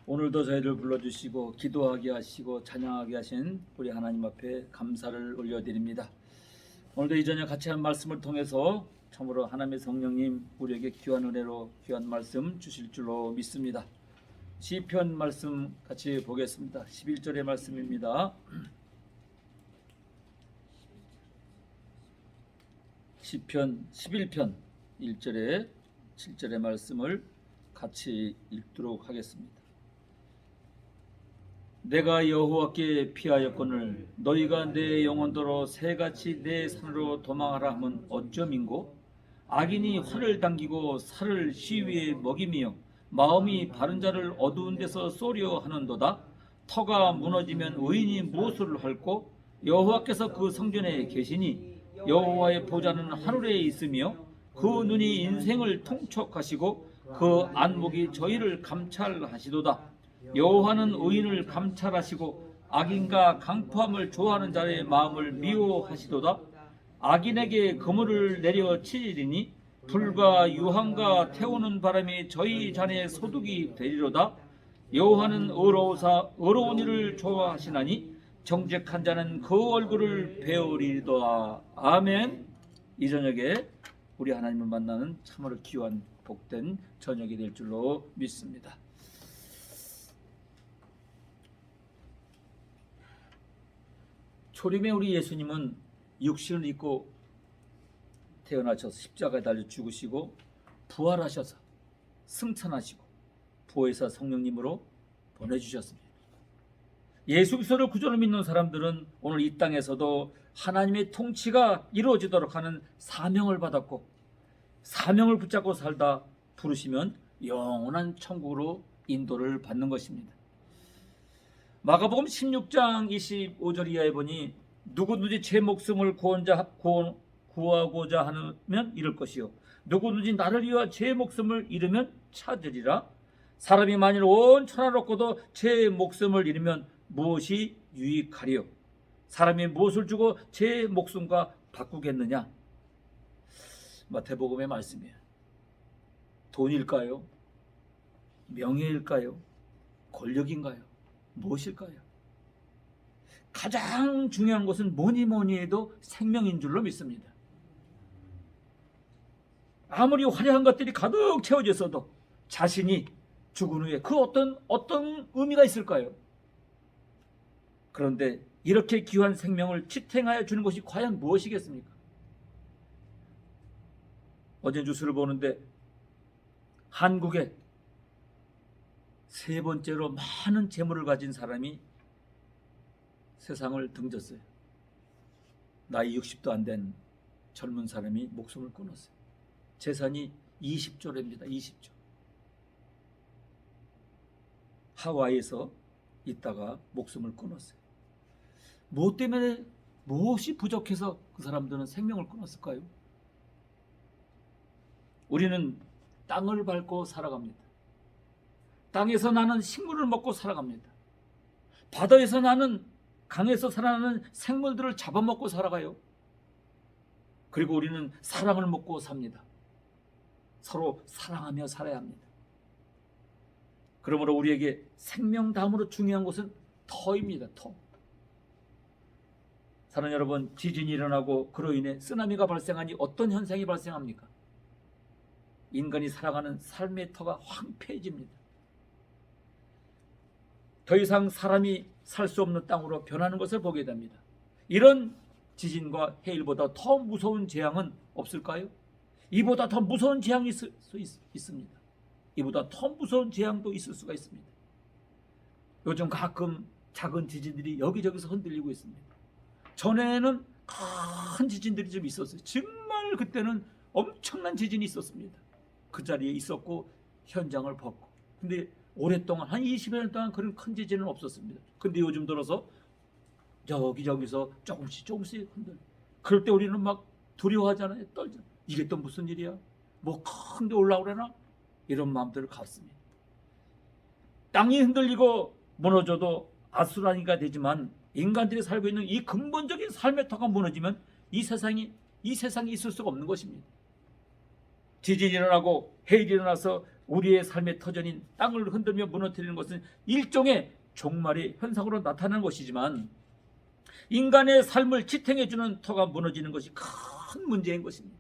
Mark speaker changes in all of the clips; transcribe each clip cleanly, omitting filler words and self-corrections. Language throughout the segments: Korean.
Speaker 1: 오늘도 저희를 불러주시고 기도하게 하시고 찬양하게 하신 우리 하나님 앞에 감사를 올려드립니다. 오늘도 이 저녁 같이 한 말씀을 통해서 참으로 하나님의 성령님 우리에게 귀한 은혜로 귀한 말씀 주실 줄로 믿습니다. 시편 말씀 같이 보겠습니다. 11절의 말씀입니다. 시편 11편 1절에 7절의 말씀을 같이 읽도록 하겠습니다. 내가 여호와께 피하였거늘 너희가 내 영혼도로 새같이 내 산으로 도망하라 하면 어쩌민고? 악인이 활을 당기고 살을 시위에 먹이며 마음이 바른 자를 어두운 데서 쏘려 하는도다. 터가 무너지면 의인이 무엇을 할꼬? 여호와께서 그 성전에 계시니 여호와의 보좌는 하늘에 있으며 그 눈이 인생을 통촉하시고 그 안목이 저희를 감찰하시도다. 여호와는 의인을 감찰하시고 악인과 강포함을 좋아하는 자의 마음을 미워하시도다. 악인에게 그물을 내려 치리니 불과 유황과 태우는 바람이 저희 잔의 소득이 되리로다. 여호와는 의로운 이를 좋아하시나니 정직한 자는 그 얼굴을 배우리도다. 아멘. 이 저녁에 우리 하나님을 만나는 참으로 귀한 복된 저녁이 될 줄로 믿습니다. 초림에 우리 예수님은 육신을 입고 태어나셔서 십자가에 달려 죽으시고 부활하셔서 승천하시고 보혜사 성령님으로 보내주셨습니다. 예수 그리스도를 구주로 믿는 사람들은 오늘 이 땅에서도 하나님의 통치가 이루어지도록 하는 사명을 받았고 사명을 붙잡고 살다 부르시면 영원한 천국으로 인도를 받는 것입니다. 마가복음 16장 25절 이하에 보니 누구든지 제 목숨을 구하고자 하면 잃을 것이요 누구든지 나를 위하여 제 목숨을 잃으면 찾으리라. 사람이 만일 온 천하를 얻고도 제 목숨을 잃으면 무엇이 유익하리요? 사람이 무엇을 주고 제 목숨과 바꾸겠느냐? 마태복음의 말씀이에요. 돈일까요? 명예일까요? 권력인가요? 무엇일까요? 가장 중요한 것은 뭐니 해도 생명인 줄로 믿습니다. 아무리 화려한 것들이 가득 채워져 있어도 자신이 죽은 후에 그 어떤 의미가 있을까요? 그런데 이렇게 귀한 생명을 지탱하여 주는 것이 과연 무엇이겠습니까? 어제 뉴스를 보는데 한국에 세 번째로 많은 재물을 가진 사람이 세상을 등졌어요. 나이 60도 안 된 젊은 사람이 목숨을 끊었어요. 재산이 20조랍니다. 20조. 하와이에서 있다가 목숨을 끊었어요. 무엇 때문에 무엇이 부족해서 그 사람들은 생명을 끊었을까요? 우리는 땅을 밟고 살아갑니다. 땅에서 나는 식물을 먹고 살아갑니다. 바다에서 나는 강에서 살아나는 생물들을 잡아먹고 살아가요. 그리고 우리는 사랑을 먹고 삽니다. 서로 사랑하며 살아야 합니다. 그러므로 우리에게 생명 다음으로 중요한 것은 터입니다. 터. 사랑하는 여러분, 지진이 일어나고 그로 인해 쓰나미가 발생하니 어떤 현상이 발생합니까? 인간이 살아가는 삶의 터가 황폐해집니다. 더 이상 사람이 살 수 없는 땅으로 변하는 것을 보게 됩니다. 이런 지진과 해일보다 더 무서운 재앙은 없을까요? 이보다 더 무서운 재앙이 있을 수 있습니다. 이보다 더 무서운 재앙도 있을 수가 있습니다. 요즘 가끔 작은 지진들이 여기저기서 흔들리고 있습니다. 전에는 큰 지진들이 좀 있었어요. 정말 그때는 엄청난 지진이 있었습니다. 그 자리에 있었고 현장을 봤고. 근데 오랫동안 한 20여 년 동안 그런 큰 지진은 없었습니다. 근데 요즘 들어서 여기저기서 조금씩 흔들려. 그럴 때 우리는 막 두려워하잖아요. 떨잖아요. 이게 또 무슨 일이야? 뭐 큰 데 올라오려나? 이런 마음들을 갖습니다. 땅이 흔들리고 무너져도 아수라기가 되지만 인간들이 살고 있는 이 근본적인 삶의 터가 무너지면 이 세상이 있을 수가 없는 것입니다. 지진이 일어나고 해일이 일어나서 우리의 삶의 터전인 땅을 흔들며 무너뜨리는 것은 일종의 종말의 현상으로 나타나는 것이지만 인간의 삶을 지탱해주는 터가 무너지는 것이 큰 문제인 것입니다.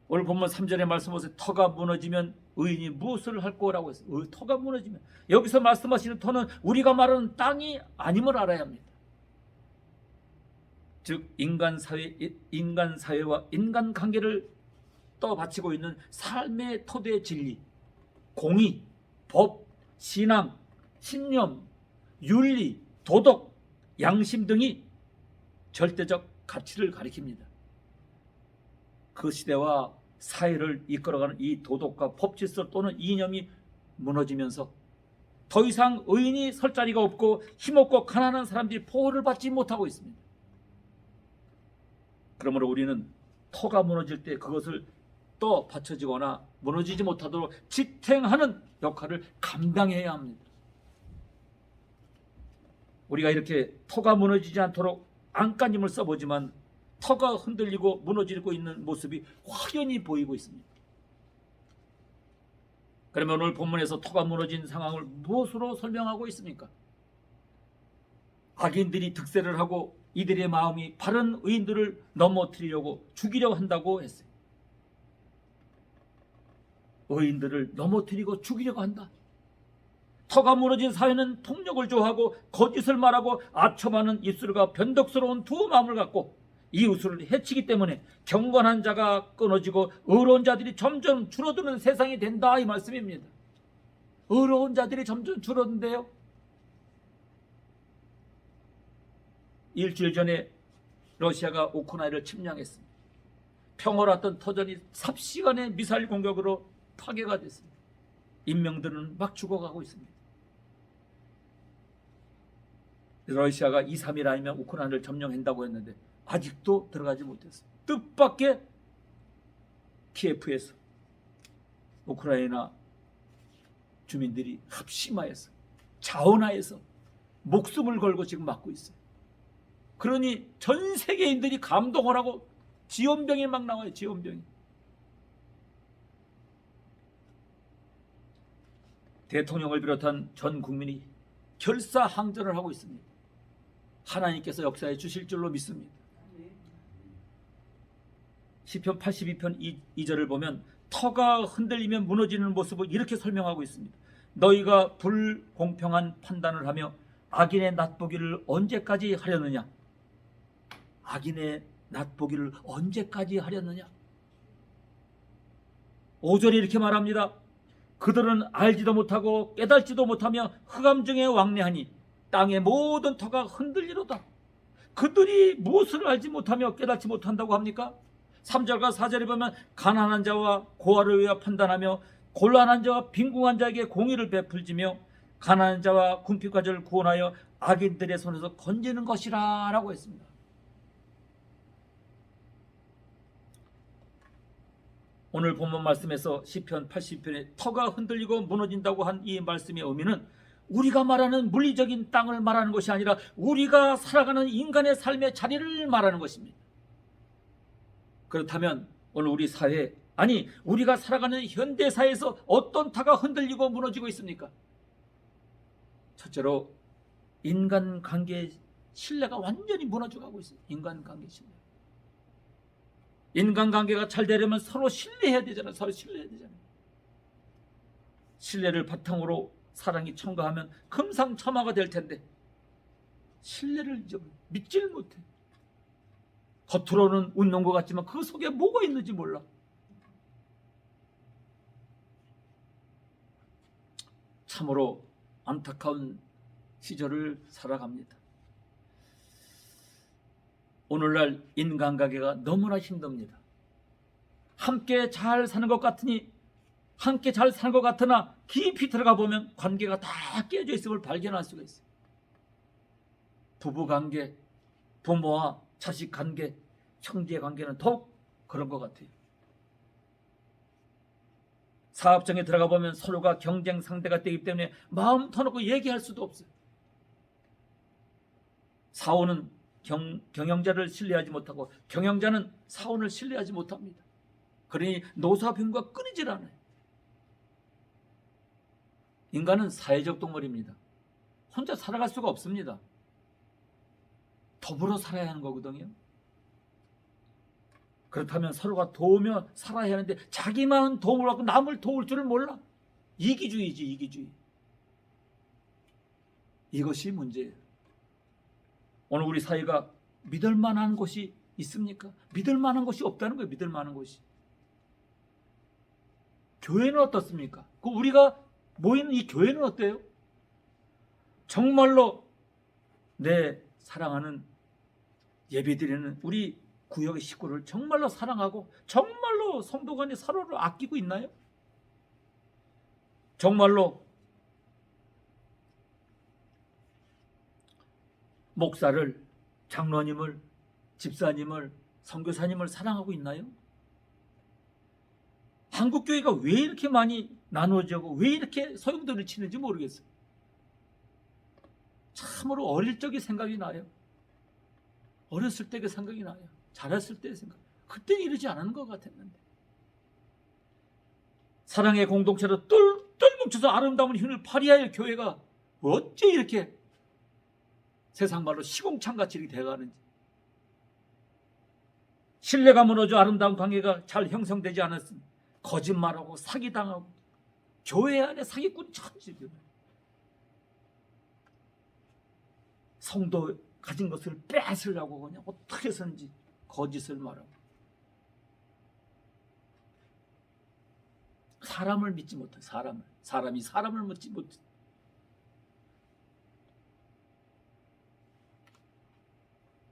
Speaker 1: 오늘 본문 3절의 말씀 보세요. 터가 무너지면 의인이 무엇을 할 거라고 했어요. 터가 무너지면, 여기서 말씀하시는 터는 우리가 말하는 땅이 아님을 알아야 합니다. 즉 인간 사회와 인간 관계를 떠받치고 있는 삶의 토대의 진리, 공의, 법, 신앙, 신념, 윤리, 도덕, 양심 등이 절대적 가치를 가리킵니다. 그 시대와 사회를 이끌어가는 이 도덕과 법 질서 또는 이념이 무너지면서 더 이상 의인이 설 자리가 없고 힘없고 가난한 사람들이 보호를 받지 못하고 있습니다. 그러므로 우리는 터가 무너질 때 그것을 또 받쳐지거나 무너지지 못하도록 지탱하는 역할을 감당해야 합니다. 우리가 이렇게 터가 무너지지 않도록 안간힘을 써보지만 터가 흔들리고 무너지고 있는 모습이 확연히 보이고 있습니다. 그러면 오늘 본문에서 터가 무너진 상황을 무엇으로 설명하고 있습니까? 악인들이 득세를 하고 이들의 마음이 바른 의인들을 넘어뜨리려고 죽이려고 한다고 했어요. 의인들을 넘어뜨리고 죽이려고 한다. 터가 무너진 사회는 폭력을 좋아하고 거짓을 말하고 아첨하는 입술과 변덕스러운 두 마음을 갖고 이웃을 해치기 때문에 경건한 자가 끊어지고 의로운 자들이 점점 줄어드는 세상이 된다, 이 말씀입니다. 의로운 자들이 점점 줄어든대요. 일주일 전에 러시아가 우크라이나를 침략했습니다. 평화로웠던 터전이 삽시간의 미사일 공격으로 파괴가 됐습니다. 인명들은 막 죽어가고 있습니다. 러시아가 2, 3일 아니면 우크라이나를 점령한다고 했는데 아직도 들어가지 못했어요. 뜻밖의 키예프에서 우크라이나 주민들이 합심하여서 자원하여서 목숨을 걸고 지금 막고 있어요. 그러니 전 세계인들이 감동을 하고 지원병이 막 나와요. 지원병이. 대통령을 비롯한 전 국민이 결사항전을 하고 있습니다. 하나님께서 역사해 주실 줄로 믿습니다. 시편 82편 2절을 보면 터가 흔들리면 무너지는 모습을 이렇게 설명하고 있습니다. 너희가 불공평한 판단을 하며 악인의 낫보기를 언제까지 하려느냐? 악인의 낫보기를 언제까지 하려느냐? 5절에 이렇게 말합니다. 그들은 알지도 못하고 깨달지도 못하며 흑암중에 왕래하니 땅의 모든 터가 흔들리로다. 그들이 무엇을 알지 못하며 깨닫지 못한다고 합니까? 3절과 4절에 보면 가난한 자와 고아를 위하여 판단하며 곤란한 자와 빈궁한 자에게 공의를 베풀지며 가난한 자와 궁핍가자를 구원하여 악인들의 손에서 건지는 것이라 라고 했습니다. 오늘 본문 말씀에서 시편 80편에 터가 흔들리고 무너진다고 한 이 말씀의 의미는 우리가 말하는 물리적인 땅을 말하는 것이 아니라 우리가 살아가는 인간의 삶의 자리를 말하는 것입니다. 그렇다면 오늘 우리 사회, 아니 우리가 살아가는 현대사회에서 어떤 터가 흔들리고 무너지고 있습니까? 첫째로 인간관계의 신뢰가 완전히 무너져가고 있어요. 인간관계 신뢰. 인간관계가 잘 되려면 서로 신뢰해야 되잖아요. 서로 신뢰해야 되잖아요. 신뢰를 바탕으로 사랑이 첨가하면 금상첨화가 될 텐데 신뢰를 잊어버려. 믿지를 못해. 겉으로는 웃는 것 같지만 그 속에 뭐가 있는지 몰라. 참으로 안타까운 시절을 살아갑니다. 오늘날 인간관계가 너무나 힘듭니다. 함께 잘 사는 것 같으니 함께 잘 사는 것 같으나 깊이 들어가 보면 관계가 다 깨져 있음을 발견할 수가 있어요. 부부관계, 부모와 자식관계, 형제관계는 더욱 그런 것 같아요. 사업장에 들어가 보면 서로가 경쟁 상대가 되기 때문에 마음 터놓고 얘기할 수도 없어요. 사원은 경영자를 신뢰하지 못하고 경영자는 사원을 신뢰하지 못합니다. 그러니 노사병과 끊이질 않아요. 인간은 사회적 동물입니다. 혼자 살아갈 수가 없습니다. 더불어 살아야 하는 거거든요. 그렇다면 서로가 도우며 살아야 하는데 자기만 도움을 받고 남을 도울 줄을 몰라. 이기주의지, 이기주의. 이것이 문제예요. 오늘 우리 사회가 믿을 만한 것이 있습니까? 믿을 만한 것이 없다는 거예요. 믿을 만한 것이. 교회는 어떻습니까? 우리가 모이는 이 교회는 어때요? 정말로 내 사랑하는 예배드리는 우리 구역의 식구를 정말로 사랑하고 정말로 성도 간에 서로를 아끼고 있나요? 정말로 목사를, 장로님을, 집사님을, 선교사님을 사랑하고 있나요? 한국교회가 왜 이렇게 많이 나누어지고 왜 이렇게 소용돌이를 치는지 모르겠어요. 참으로 어릴 적의 생각이 나요. 어렸을 때의 생각이 나요. 자랐을 때의 생각. 그때는 이러지 않은 것 같았는데. 사랑의 공동체로 똘똘 뭉쳐서 아름다운 힘을 발휘하여 교회가 어째 이렇게 세상 말로 시궁창같이 이렇게 돼가는지. 신뢰가 무너져 아름다운 관계가 잘 형성되지 않았으니 거짓말하고 사기당하고 교회 안에 사기꾼 천지들. 성도 가진 것을 뺏으려고 그냥 어떻게 해서든지 거짓을 말하고 사람을 믿지 못해. 사람이 사람을 믿지 못해.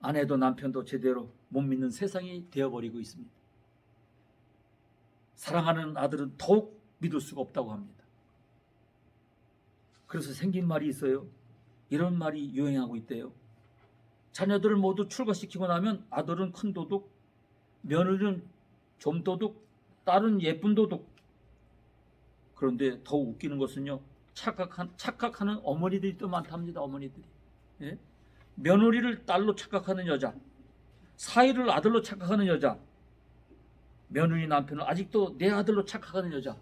Speaker 1: 아내도 남편도 제대로 못 믿는 세상이 되어버리고 있습니다. 사랑하는 아들은 더욱 믿을 수가 없다고 합니다. 그래서 생긴 말이 있어요. 이런 말이 유행하고 있대요. 자녀들을 모두 출가시키고 나면 아들은 큰 도둑, 며느리는 좀 도둑, 딸은 예쁜 도둑. 그런데 더 웃기는 것은요, 착각하는 어머니들이 또 많답니다. 어머니들이. 예? 며느리를 딸로 착각하는 여자, 사위를 아들로 착각하는 여자, 며느리 남편을 아직도 내 아들로 착각하는 여자.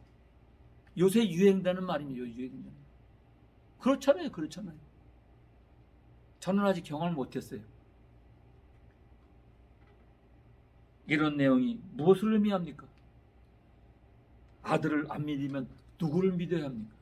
Speaker 1: 요새 유행되는 말입니다. 유행되는. 그렇잖아요. 그렇잖아요. 저는 아직 경험을 못했어요. 이런 내용이 무엇을 의미합니까? 아들을 안 믿으면 누구를 믿어야 합니까?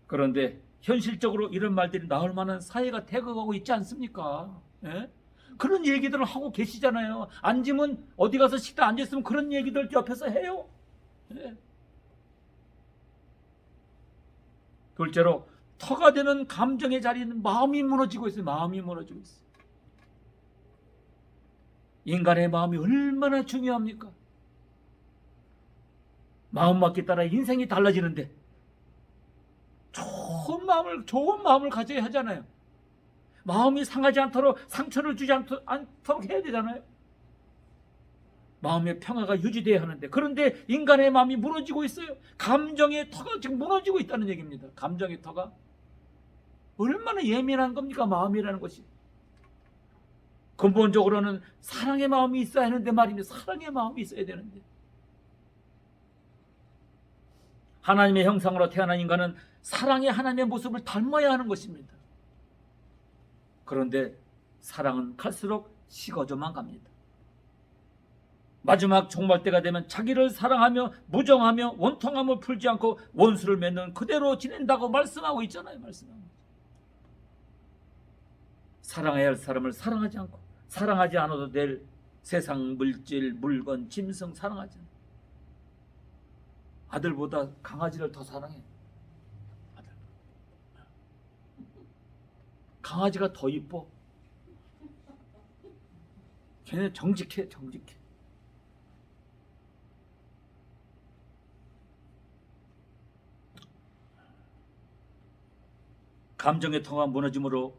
Speaker 1: 그런데 현실적으로 이런 말들이 나올 만한 사회가 되어가고 있지 않습니까? 예? 그런 얘기들을 하고 계시잖아요. 앉으면 어디 가서 식당 앉아있으면 그런 얘기들 옆에서 해요. 예? 둘째로 터가 되는 감정의 자리는 마음이 무너지고 있어요. 마음이 무너지고 있어요. 인간의 마음이 얼마나 중요합니까? 마음먹기에 따라 인생이 달라지는데 좋은 마음을 가져야 하잖아요. 마음이 상하지 않도록 상처를 주지 않도록 해야 되잖아요. 마음의 평화가 유지돼야 하는데 그런데 인간의 마음이 무너지고 있어요. 감정의 터가 지금 무너지고 있다는 얘기입니다. 감정의 터가 얼마나 예민한 겁니까? 마음이라는 것이. 근본적으로는 사랑의 마음이 있어야 하는데 말입니다. 사랑의 마음이 있어야 되는데 하나님의 형상으로 태어난 인간은 사랑의 하나님의 모습을 닮아야 하는 것입니다. 그런데 사랑은 갈수록 식어져만 갑니다. 마지막 종말 때가 되면 자기를 사랑하며 무정하며 원통함을 풀지 않고 원수를 맺는 그대로 지낸다고 말씀하고 있잖아요. 말씀하고. 사랑해야 할 사람을 사랑하지 않고 사랑하지 않아도 될 세상 물질, 물건, 짐승 사랑하지 않아요. 아들보다 강아지를 더 사랑해. 아들. 강아지가 더 이뻐. 걔는 정직해. 감정의 터가 무너짐으로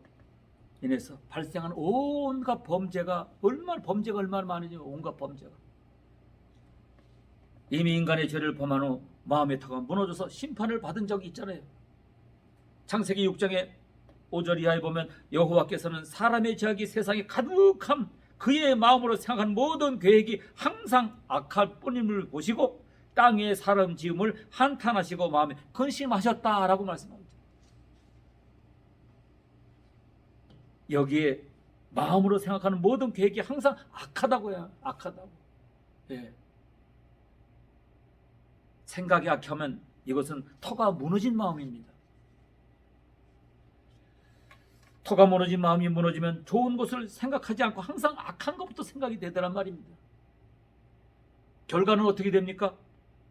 Speaker 1: 인해서 발생한 온갖 범죄가 얼마나 많은지. 온갖 범죄가 이미 인간의 죄를 범한 후 마음의 터가 무너져서 심판을 받은 적이 있잖아요. 창세기 6장의 5절 이하에 보면 여호와께서는 사람의 죄악이 세상에 가득함 그의 마음으로 생각한 모든 계획이 항상 악할 뿐임을 보시고 땅의 사람 지음을 한탄하시고 마음에 근심하셨다라고 말씀합니다. 여기에 마음으로 생각하는 모든 계획이 항상 악하다고요. 악하다고. 예. 생각이 악하면 이것은 터가 무너진 마음입니다. 터가 무너진 마음이 무너지면 좋은 것을 생각하지 않고 항상 악한 것부터 생각이 되더란 말입니다. 결과는 어떻게 됩니까?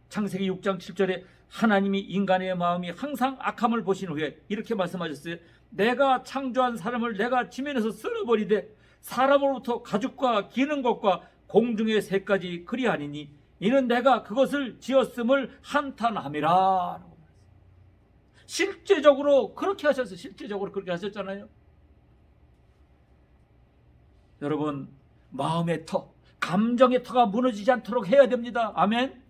Speaker 1: 창세기 6장 7절에 하나님이 인간의 마음이 항상 악함을 보신 후에 이렇게 말씀하셨어요. 내가 창조한 사람을 내가 지면에서 쓸어버리되 사람으로부터 가죽과 기는 것과 공중의 새까지 그리하니니 이는 내가 그것을 지었음을 한탄함이라. 실제적으로 그렇게 하셨어요. 실제적으로 그렇게 하셨잖아요. 여러분, 마음의 터, 감정의 터가 무너지지 않도록 해야 됩니다. 아멘.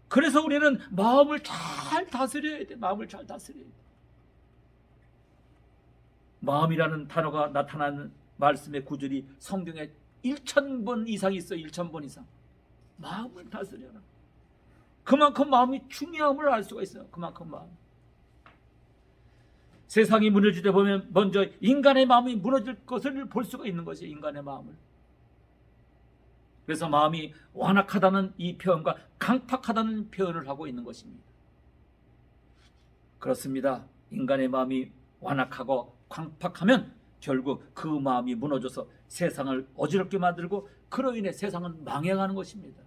Speaker 1: 그래서 우리는 마음을 잘 다스려야 돼. 마음을 잘 다스려야 돼. 마음이라는 단어가 나타나는 말씀의 구절이 성경에 1000번 이상 있어요. 1000번 이상. 마음을 다스려라. 그만큼 마음이 중요함을 알 수가 있어요. 그만큼 마음. 세상이 무너질 때 보면 먼저 인간의 마음이 무너질 것을 볼 수가 있는 것이에요. 인간의 마음을. 그래서 마음이 완악하다는 이 표현과 강팍하다는 표현을 하고 있는 것입니다. 그렇습니다. 인간의 마음이 완악하고 강팍하면 결국 그 마음이 무너져서 세상을 어지럽게 만들고 그로 인해 세상은 망해가는 것입니다.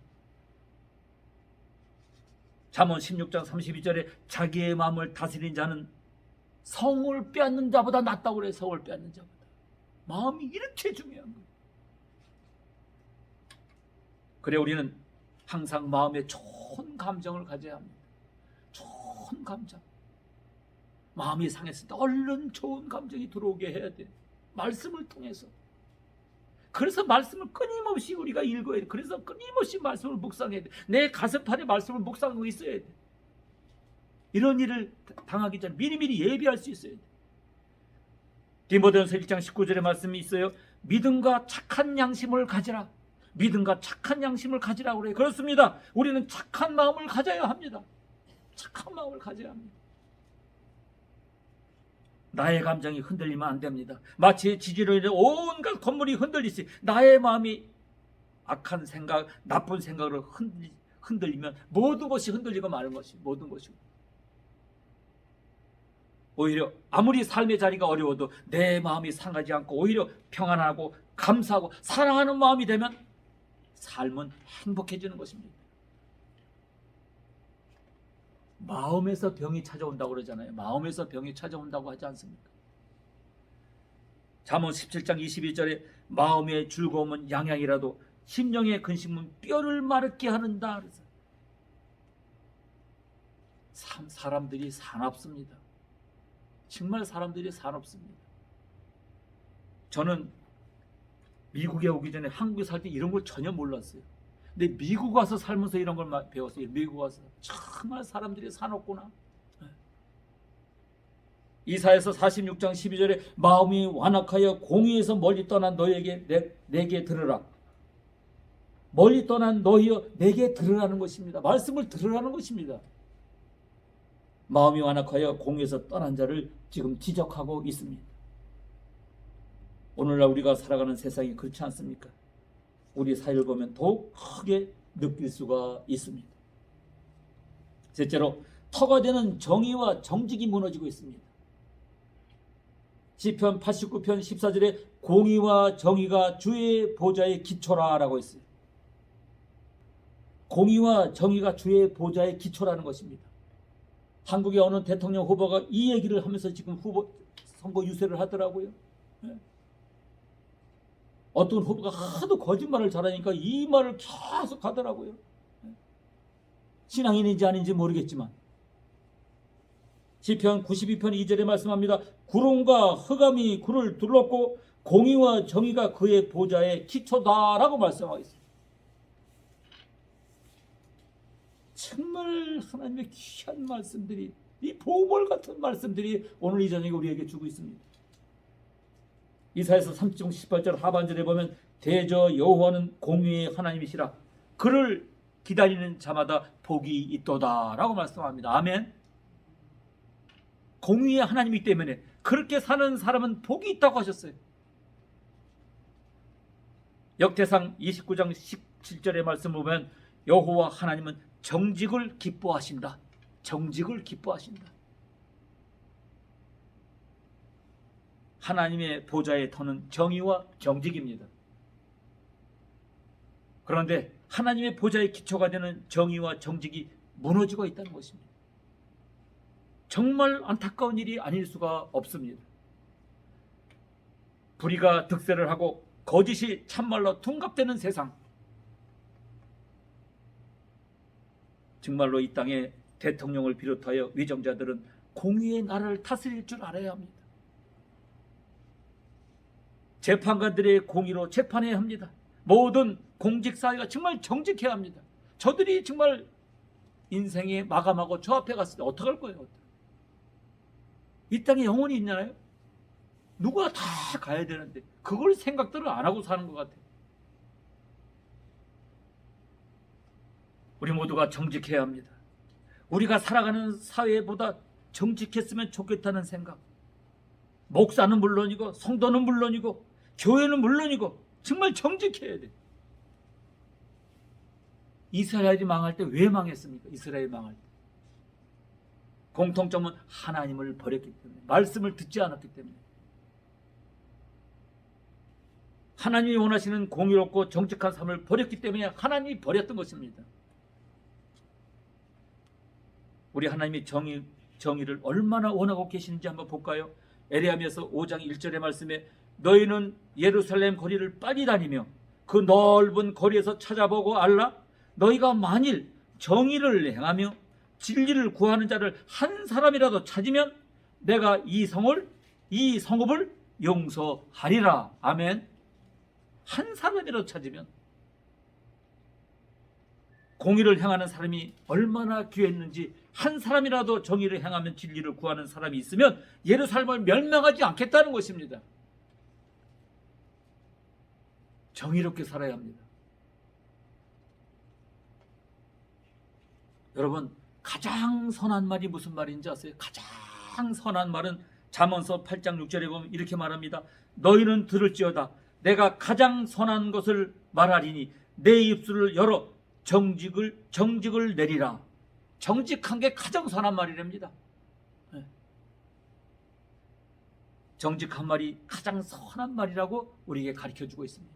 Speaker 1: 잠언 16장 32절에 자기의 마음을 다스린 자는 성을 빼앗는 자보다 낫다고 그래요. 성을 빼앗는 자보다. 마음이 이렇게 중요한 거예요. 그래 우리는 항상 마음에 좋은 감정을 가져야 합니다. 좋은 감정. 마음이 상했을 때 얼른 좋은 감정이 들어오게 해야 돼. 말씀을 통해서. 그래서 말씀을 끊임없이 우리가 읽어야 돼. 그래서 끊임없이 말씀을 묵상해야 돼. 내 가슴판에 말씀을 묵상하고 있어야 돼. 이런 일을 당하기 전에 미리미리 예비할 수 있어야 돼. 디모데전서 1장 19절의 말씀이 있어요. 믿음과 착한 양심을 가지라. 믿음과 착한 양심을 가지라고 그래요. 그렇습니다. 우리는 착한 마음을 가져야 합니다. 착한 마음을 가져야 합니다. 나의 감정이 흔들리면 안 됩니다. 마치 지진으로 인해 온갖 건물이 흔들리듯이 나의 마음이 악한 생각, 나쁜 생각으로 흔들리면 모든 것이 흔들리고 마는 것이 모든 것이. 오히려 아무리 삶의 자리가 어려워도 내 마음이 상하지 않고 오히려 평안하고 감사하고 사랑하는 마음이 되면 삶은 행복해지는 것입니다. 마음에서 병이 찾아온다고 그러잖아요. 마음에서 병이 찾아온다고 하지 않습니까? 잠언 17장 22절에 마음의 즐거움은 양양이라도 심령의 근심은 뼈를 마르게 하는다. 그래서 사람들이 사납습니다. 정말 사람들이 사납습니다. 저는 미국에 오기 전에 한국에 살 때 이런 걸 전혀 몰랐어요. 근데 미국 와서 살면서 이런 걸 배웠어요. 미국 와서 정말 사람들이 사납구나. 이사야서 46장 12절에 마음이 완악하여 공의에서 멀리 떠난 너에게 내게 들으라. 멀리 떠난 너희여 내게 들으라는 것입니다. 말씀을 들으라는 것입니다. 마음이 완악하여 공의에서 떠난 자를 지금 지적하고 있습니다. 오늘날 우리가 살아가는 세상이 그렇지 않습니까? 우리 사회를 보면 더욱 크게 느낄 수가 있습니다. 셋째로 터가 되는 정의와 정직이 무너지고 있습니다. 시편 89편 14절에 공의와 정의가 주의 보좌의 기초라라고 했어요. 공의와 정의가 주의 보좌의 기초라는 것입니다. 한국의 어느 대통령 후보가 이 얘기를 하면서 지금 후보 선거 유세를 하더라고요. 어떤 후보가 하도 거짓말을 잘하니까 이 말을 계속 하더라고요. 신앙인인지 아닌지 모르겠지만 시편 92편 2절에 말씀합니다. 구름과 흑암이 그를 둘렀고 공의와 정의가 그의 보좌의 기초다라고 말씀하고 있습니다. 정말 하나님의 귀한 말씀들이, 이 보물 같은 말씀들이 오늘 이 저녁에 우리에게 주고 있습니다. 이사야서 30장 18절 하반절에 보면 대저 여호와는 공의의 하나님이시라 그를 기다리는 자마다 복이 있도다라고 말씀합니다. 아멘. 공의의 하나님이기 때문에 그렇게 사는 사람은 복이 있다고 하셨어요. 역대상 29장 17절의 말씀 보면 여호와 하나님은 정직을 기뻐하신다. 정직을 기뻐하신다. 하나님의 보좌의 터는 정의와 정직입니다. 그런데 하나님의 보좌의 기초가 되는 정의와 정직이 무너지고 있다는 것입니다. 정말 안타까운 일이 아닐 수가 없습니다. 불의가 득세를 하고 거짓이 참말로 둔갑되는 세상, 정말로 이 땅에 대통령을 비롯하여 위정자들은 공의의 나라를 다스릴 줄 알아야 합니다. 재판관들의 공의로 재판해야 합니다. 모든 공직사회가 정말 정직해야 합니다. 저들이 정말 인생의 마감하고 저 앞에 갔을 때 어떡할 거예요? 이 땅에 영혼이 있나요? 누가 다 가야 되는데 그걸 생각들을 안 하고 사는 것 같아요. 우리 모두가 정직해야 합니다. 우리가 살아가는 사회보다 정직했으면 좋겠다는 생각. 목사는 물론이고 성도는 물론이고 교회는 물론이고 정말 정직해야 돼. 이스라엘이 망할 때 왜 망했습니까? 이스라엘이 망할 때 공통점은 하나님을 버렸기 때문에, 말씀을 듣지 않았기 때문에. 하나님이 원하시는 공의롭고 정직한 삶을 버렸기 때문에 하나님이 버렸던 것입니다. 우리 하나님이 정의를 얼마나 원하고 계시는지 한번 볼까요? 에레미야서 5장 1절의 말씀에 너희는 예루살렘 거리를 빨리 다니며 그 넓은 거리에서 찾아보고 알라. 너희가 만일 정의를 행하며 진리를 구하는 자를 한 사람이라도 찾으면 내가 이 성읍을 용서하리라. 아멘. 한 사람이라도 찾으면, 공의를 행하는 사람이 얼마나 귀했는지, 한 사람이라도 정의를 행하면 진리를 구하는 사람이 있으면 예루살렘을 멸망하지 않겠다는 것입니다. 정의롭게 살아야 합니다. 여러분, 가장 선한 말이 무슨 말인지 아세요? 가장 선한 말은 잠언서 8장 6절에 보면 이렇게 말합니다. 너희는 들을지어다. 내가 가장 선한 것을 말하리니 내 입술을 열어 정직을 내리라. 정직한 게 가장 선한 말이랍니다. 정직한 말이 가장 선한 말이라고 우리에게 가르쳐주고 있습니다.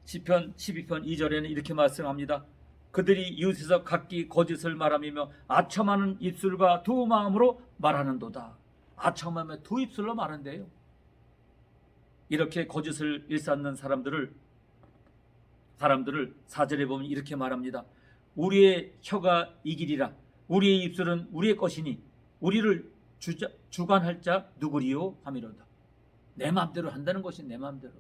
Speaker 1: 시편 12편 2절에는 이렇게 말씀합니다. 그들이 이웃에서 각기 거짓을 말하며 아첨하는 입술과 두 마음으로 말하는도다. 아첨하며 두 입술로 말한대요. 이렇게 거짓을 일삼는 사람들을 4절에 보면 이렇게 말합니다. 우리의 혀가 이기리라. 우리의 입술은 우리의 것이니 우리를 주관할 자 누구리요 하미로다. 내 마음대로 한다는 것이 내 마음대로.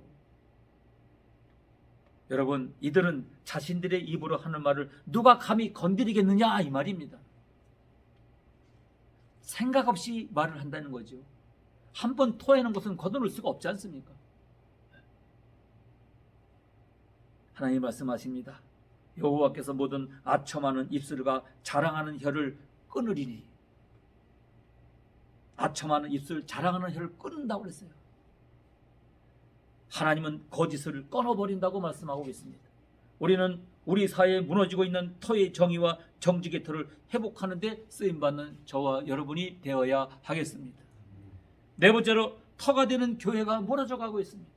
Speaker 1: 여러분, 이들은 자신들의 입으로 하는 말을 누가 감히 건드리겠느냐 이 말입니다. 생각 없이 말을 한다는 거죠. 한 번 토해는 것은 거둬놓을 수가 없지 않습니까? 하나님 말씀하십니다. 여호와께서 모든 아첨하는 입술과 자랑하는 혀를 끊으리니. 아첨하는 입술, 자랑하는 혀를 끊는다고 그랬어요. 하나님은 거짓을 끊어버린다고 말씀하고 있습니다. 우리는 우리 사회에 무너지고 있는 터의 정의와 정직의 터를 회복하는 데 쓰임받는 저와 여러분이 되어야 하겠습니다. 네 번째로, 터가 되는 교회가 무너져가고 있습니다.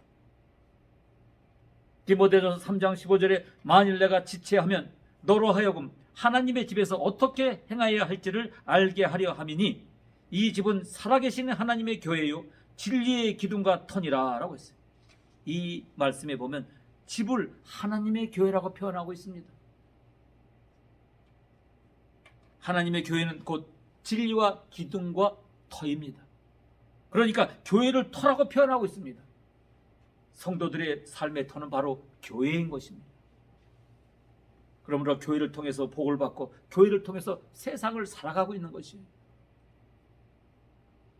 Speaker 1: 디모데전서 3장 15절에 만일 내가 지체하면 너로 하여금 하나님의 집에서 어떻게 행하여야 할지를 알게 하려 함이니 이 집은 살아계신 하나님의 교회요 진리의 기둥과 터니라 라고 했어요. 이 말씀에 보면 집을 하나님의 교회라고 표현하고 있습니다. 하나님의 교회는 곧 진리와 기둥과 터입니다. 그러니까 교회를 터라고 표현하고 있습니다. 성도들의 삶의 터는 바로 교회인 것입니다. 그러므로 교회를 통해서 복을 받고 교회를 통해서 세상을 살아가고 있는 것이에요.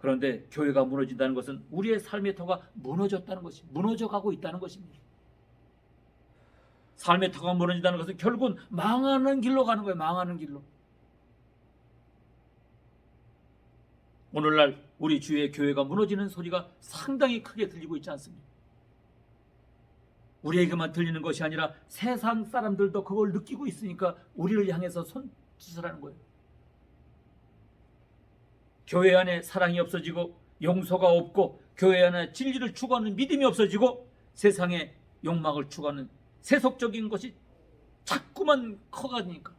Speaker 1: 그런데 교회가 무너진다는 것은 우리의 삶의 터가 무너졌다는 것이, 무너져가고 있다는 것입니다. 삶의 터가 무너진다는 것은 결국은 망하는 길로 가는 거예요. 망하는 길로. 오늘날 우리 주위의 교회가 무너지는 소리가 상당히 크게 들리고 있지 않습니까? 우리에게만 들리는 것이 아니라 세상 사람들도 그걸 느끼고 있으니까 우리를 향해서 손짓을 하는 거예요. 교회 안에 사랑이 없어지고 용서가 없고 교회 안에 진리를 추구하는 믿음이 없어지고 세상의 욕망을 추구하는 세속적인 것이 자꾸만 커가니까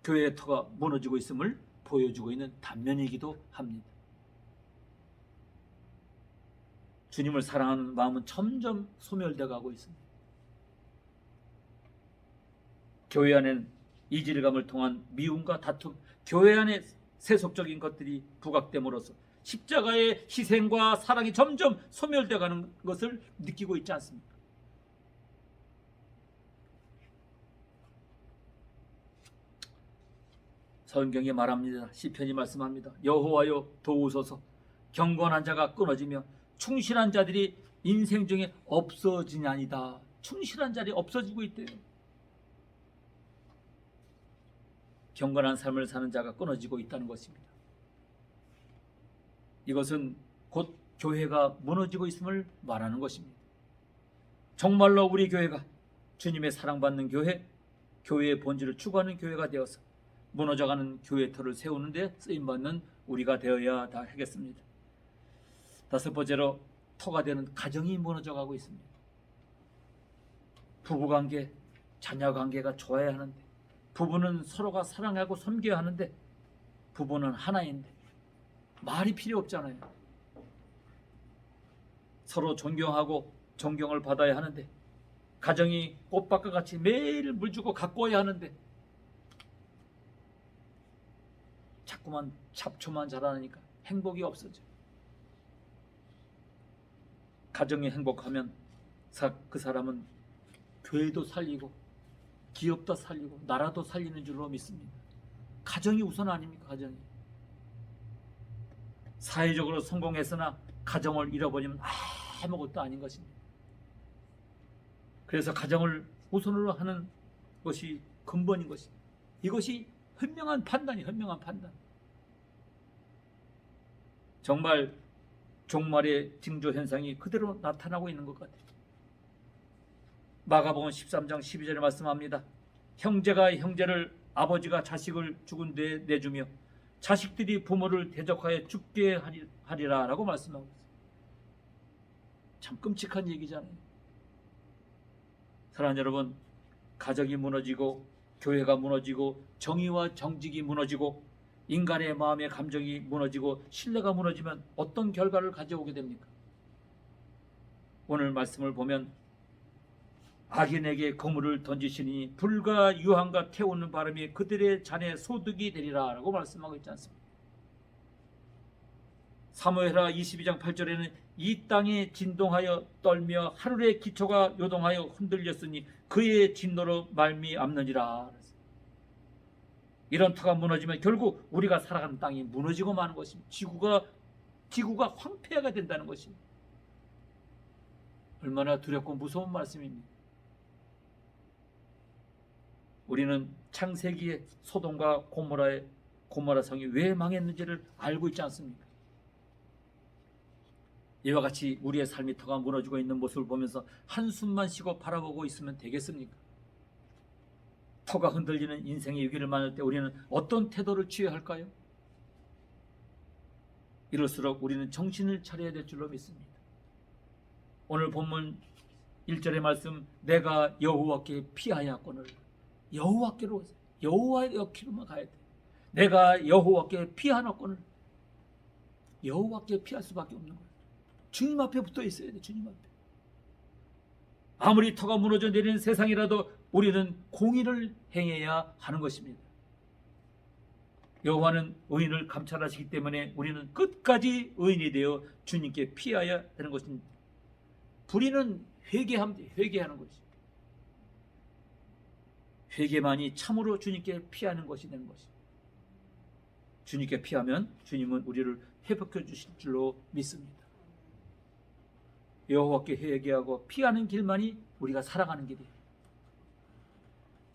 Speaker 1: 교회의 터가 무너지고 있음을 보여주고 있는 단면이기도 합니다. 주님을 사랑하는 마음은 점점 소멸되어 가고 있습니다. 교회 안에는 이질감을 통한 미움과 다툼, 교회 안에 세속적인 것들이 부각됨으로써 십자가의 희생과 사랑이 점점 소멸되어 가는 것을 느끼고 있지 않습니까? 성경이 말합니다. 시편이 말씀합니다. 여호와여 도우소서. 경건한 자가 끊어지며 충실한 자들이 인생 중에 없어지냐니다. 충실한 자들이 없어지고 있대요. 경건한 삶을 사는 자가 끊어지고 있다는 것입니다. 이것은 곧 교회가 무너지고 있음을 말하는 것입니다. 정말로 우리 교회가 주님의 사랑받는 교회, 교회의 본질을 추구하는 교회가 되어서 무너져가는 교회 터를 세우는 데 쓰임받는 우리가 되어야 하겠습니다. 다섯 번째로 터가 되는 가정이 무너져가고 있습니다. 부부관계, 자녀관계가 좋아야 하는데, 부부는 서로가 사랑하고 섬겨야 하는데, 부부는 하나인데 말이 필요 없잖아요. 서로 존경하고 존경을 받아야 하는데, 가정이 꽃밭과 같이 매일 물 주고 가꿔야 하는데 자꾸만 잡초만 자라니까 행복이 없어져. 가정이 행복하면 그 사람은 교회도 살리고 기업도 살리고 나라도 살리는 줄로 믿습니다. 가정이 우선 아닙니까? 가정이. 사회적으로 성공했으나 가정을 잃어버리면 아무것도 아닌 것입니다. 그래서 가정을 우선으로 하는 것이 근본인 것입니다. 이것이 현명한 판단이 현명한 판단. 정말 종말의 징조 현상이 그대로 나타나고 있는 것 같아요. 마가복음 13장 12절에 말씀합니다. 형제가 형제를, 아버지가 자식을 죽은 데에 내주며 자식들이 부모를 대적하여 죽게 하리라 라고 말씀하고 있어요. 참 끔찍한 얘기잖아요. 사랑하는 여러분, 가정이 무너지고 교회가 무너지고 정의와 정직이 무너지고 인간의 마음의 감정이 무너지고 신뢰가 무너지면 어떤 결과를 가져오게 됩니까? 오늘 말씀을 보면 악인에게 그물을 던지시니 불과 유황과 태우는 바람이 그들의 잔에 소득이 되리라 라고 말씀하고 있지 않습니까? 사무엘하 22장 8절에는 이 땅에 진동하여 떨며 하늘의 기초가 요동하여 흔들렸으니 그의 진노로 말미암느니라. 이런 터가 무너지면 결국 우리가 살아가는 땅이 무너지고 마는 것입니다. 지구가 황폐화가 된다는 것입니다. 얼마나 두렵고 무서운 말씀입니다. 우리는 창세기의 소돔과 고모라 성이 왜 망했는지를 알고 있지 않습니까? 이와 같이 우리의 삶의 터가 무너지고 있는 모습을 보면서 한숨만 쉬고 바라보고 있으면 되겠습니까? 터가 흔들리는 인생의 위기를 만날 때 우리는 어떤 태도를 취해야 할까요? 이럴수록 우리는 정신을 차려야 될 줄로 믿습니다. 오늘 본문 1절의 말씀, 내가 여호와께 피하였거늘. 여호와께로, 여호와께로만 가야 돼. 내가 여호와께 피하였거늘. 여호와께 피할 수밖에 없는 거예요. 주님 앞에 붙어 있어야 돼. 주님 앞에. 아무리 터가 무너져 내리는 세상이라도 우리는 공의를 행해야 하는 것입니다. 여호와는 의인을 감찰하시기 때문에 우리는 끝까지 의인이 되어 주님께 피하여야 되는 것입니다. 불의는 회개하는 것이. 회개만이 참으로 주님께 피하는 것이 되는 것입니다. 주님께 피하면 주님은 우리를 회복해 주실 줄로 믿습니다. 여호와께 회개하고 피하는 길만이 우리가 살아가는 길이에요.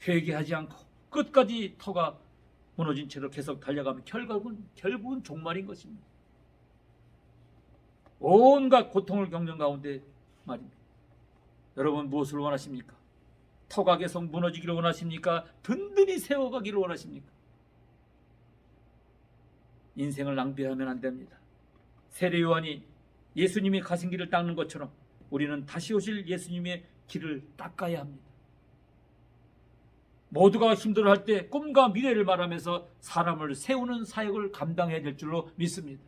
Speaker 1: 회개하지 않고 끝까지 터가 무너진 채로 계속 달려가면 결국은 종말인 것입니다. 온갖 고통을 겪는 가운데 말입니다. 여러분 무엇을 원하십니까? 터가 계속 무너지기를 원하십니까? 든든히 세워가기를 원하십니까? 인생을 낭비하면 안 됩니다. 세례 요한이 예수님이 가신 길을 닦는 것처럼 우리는 다시 오실 예수님의 길을 닦아야 합니다. 모두가 힘들어할 때 꿈과 미래를 말하면서 사람을 세우는 사역을 감당해야 될 줄로 믿습니다.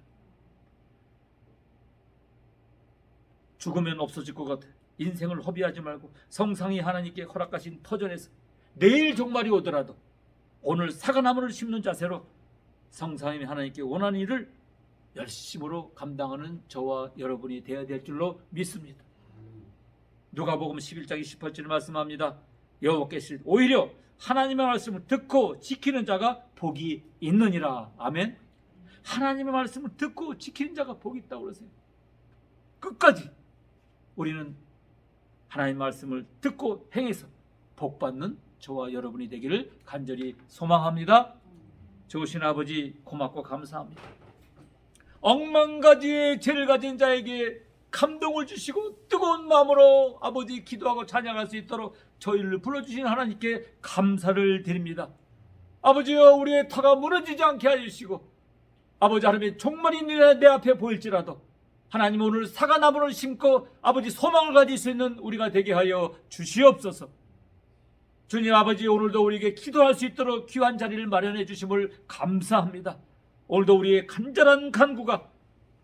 Speaker 1: 죽으면 없어질 것 같아. 인생을 허비하지 말고 성상이 하나님께 허락하신 터전에서 내일 종말이 오더라도 오늘 사과나무를 심는 자세로 성상이 하나님께 원하는 일을 열심으로 감당하는 저와 여러분이 되어야 될 줄로 믿습니다. 누가복음 11장 28절에 말씀합니다. 여호와께서 오히려 하나님의 말씀을 듣고 지키는 자가 복이 있느니라. 아멘. 하나님의 말씀을 듣고 지키는 자가 복이 있다고 그러세요. 끝까지 우리는 하나님의 말씀을 듣고 행해서 복받는 저와 여러분이 되기를 간절히 소망합니다. 좋으신 아버지 고맙고 감사합니다. 억만가지의 죄를 가진 자에게 감동을 주시고 뜨거운 마음으로 아버지 기도하고 찬양할 수 있도록 저희를 불러주신 하나님께 감사를 드립니다. 아버지여, 우리의 터가 무너지지 않게 해주시고 아버지 하나님의 종말이 내 앞에 보일지라도 하나님 오늘 사과나무를 심고 아버지 소망을 가질 수 있는 우리가 되게 하여 주시옵소서. 주님 아버지, 오늘도 우리에게 기도할 수 있도록 귀한 자리를 마련해 주심을 감사합니다. 오늘도 우리의 간절한 간구가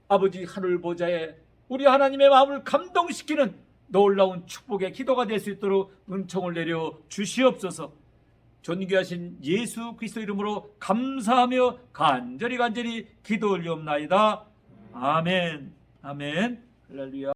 Speaker 1: 아버지 하늘 보좌에 우리 하나님의 마음을 감동시키는 놀라운 축복의 기도가 될 수 있도록 은총을 내려 주시옵소서. 존귀하신 예수 그리스도 이름으로 감사하며 간절히 기도 올리옵나이다. 아멘. 아멘. 할렐루야.